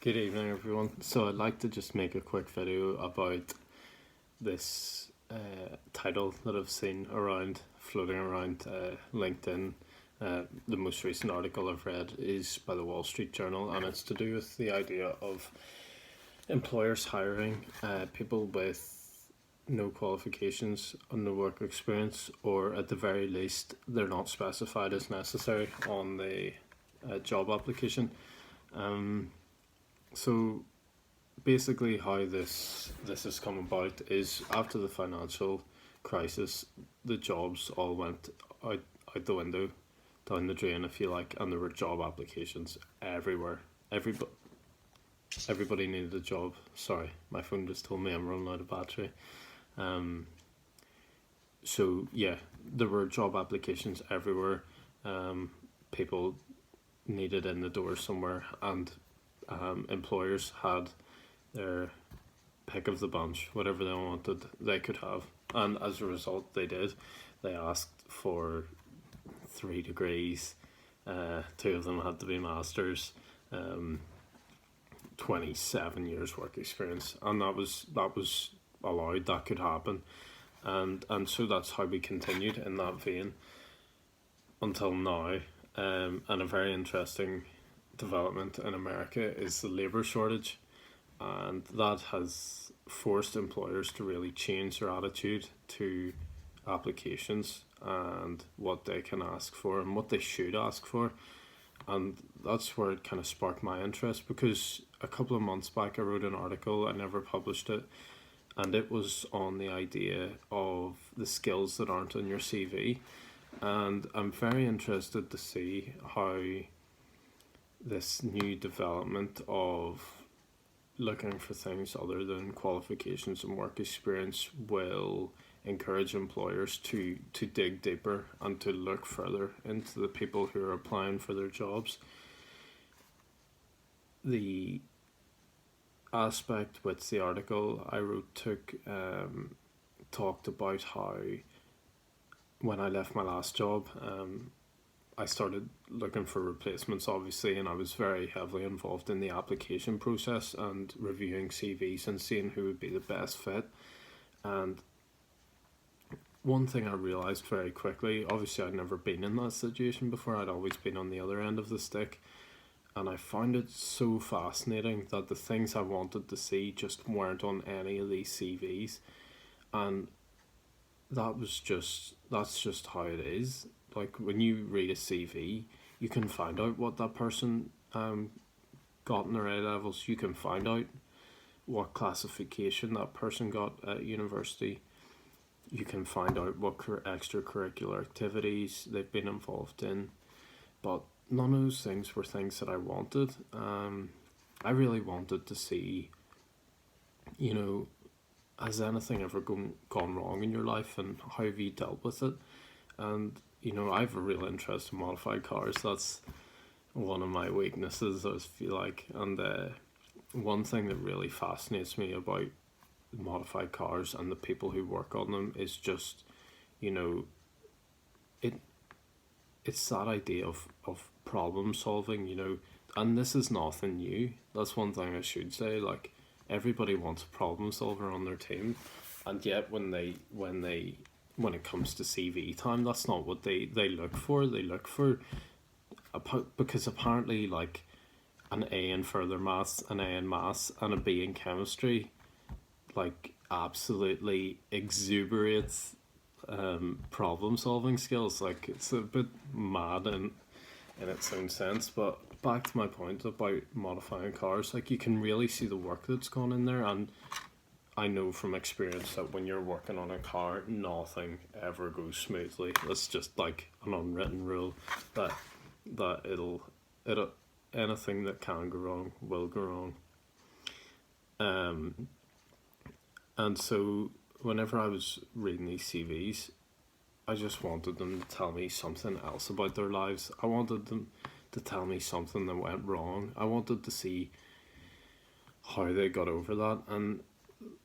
Good evening, everyone. So, I'd like to just make a quick video about this title that I've seen floating around LinkedIn. The most recent article I've read is by the Wall Street Journal, and it's to do with the idea of employers hiring people with no qualifications and no work experience, or at the very least, they're not specified as necessary on the job application. So basically, how this has come about is after the financial crisis, the jobs all went out the window, down the drain, if you like, and there were job applications everywhere. Everybody needed a job. Sorry, my phone just told me I'm running out of battery. So yeah, there were job applications everywhere. People needed in the door somewhere, and employers had their pick of the bunch. Whatever they wanted, they could have, and as a result, they did. They asked for 3 degrees. Two of them had to be masters. 27 years work experience, and that was allowed. That could happen, and so that's how we continued in that vein until now. And a very interesting development in America is the labour shortage, and that has forced employers to really change their attitude to applications and what they can ask for and what they should ask for. And that's where it kind of sparked my interest, because a couple of months back I wrote an article, I never published it, and it was on the idea of the skills that aren't on your CV. And I'm very interested to see how this new development of looking for things other than qualifications and work experience will encourage employers to dig deeper and to look further into the people who are applying for their jobs. The aspect with the article I wrote talked about how when I left my last job, I started looking for replacements, obviously, and I was very heavily involved in the application process and reviewing CVs and seeing who would be the best fit. And one thing I realised very quickly, obviously I'd never been in that situation before, I'd always been on the other end of the stick, and I found it so fascinating that the things I wanted to see just weren't on any of these CVs. And that's just how it is. Like, when you read a CV, you can find out what that person got in their A levels. You can find out what classification that person got at university. You can find out what extracurricular activities they've been involved in. But none of those things were things that I wanted. I really wanted to see, has anything ever gone wrong in your life, and how have you dealt with it? And I have a real interest in modified cars. That's one of my weaknesses, I feel like. And one thing that really fascinates me about modified cars and the people who work on them is just, it's that idea of problem solving, and this is nothing new. That's one thing I should say. Like, everybody wants a problem solver on their team, and yet when it comes to CV time, that's not what they look for. They look for, because apparently, like, an A in further maths, an A in maths, and a B in chemistry, like, absolutely exuberates problem solving skills. Like, it's a bit mad in its own sense. But back to my point about modifying cars, like, you can really see the work that's gone in there. And I know from experience that when you're working on a car, nothing ever goes smoothly. That's just like an unwritten rule that it'll anything that can go wrong will go wrong. And so whenever I was reading these CVs, I just wanted them to tell me something else about their lives. I wanted them to tell me something that went wrong. I wanted to see how they got over that, and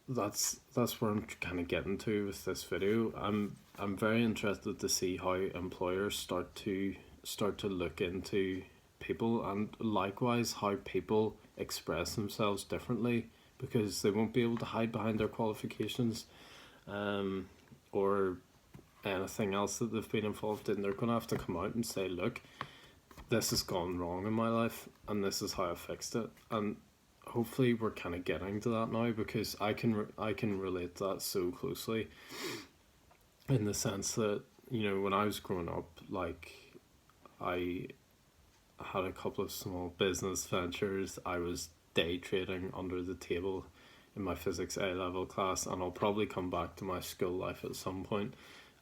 that's where I'm kind of getting to with this video. I'm very interested to see how employers start to look into people, and likewise how people express themselves differently, because they won't be able to hide behind their qualifications, or anything else that they've been involved in. They're going to have to come out and say, look, this has gone wrong in my life and this is how I fixed it. And hopefully we're kind of getting to that now, because I can relate to that so closely, in the sense that, you know, when I was growing up, like, I had a couple of small business ventures. I was day trading under the table in my physics A level class, and I'll probably come back to my school life at some point.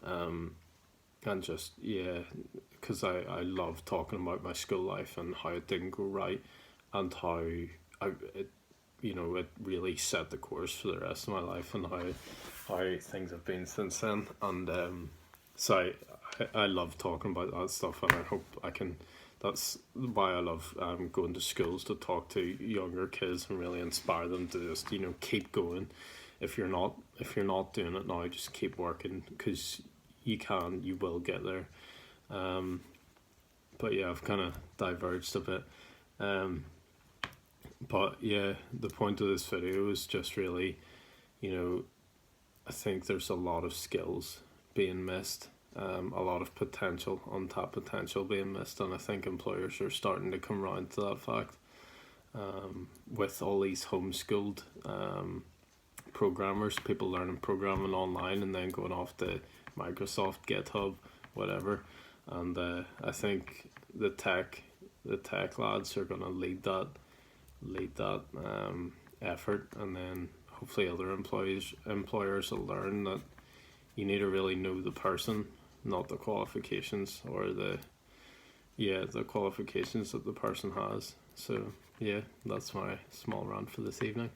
And just, yeah, because I love talking about my school life and how it didn't go right, and how it really set the course for the rest of my life, and how things have been since then. And so I love talking about that stuff, and I hope I can. That's why I love going to schools, to talk to younger kids and really inspire them to just, you know, keep going. If you're not doing it now, just keep working, because you will get there. But yeah, I've kind of diverged a bit. But yeah, the point of this video is just really, you know, I think there's a lot of skills being missed, a lot of potential, untapped potential being missed, and I think employers are starting to come round to that fact, with all these homeschooled programmers, people learning programming online and then going off to Microsoft, GitHub, whatever. And I think the tech lads are going to lead that effort, and then hopefully other employers will learn that you need to really know the person, not the qualifications, or the qualifications that the person has. So yeah, that's my small rant for this evening.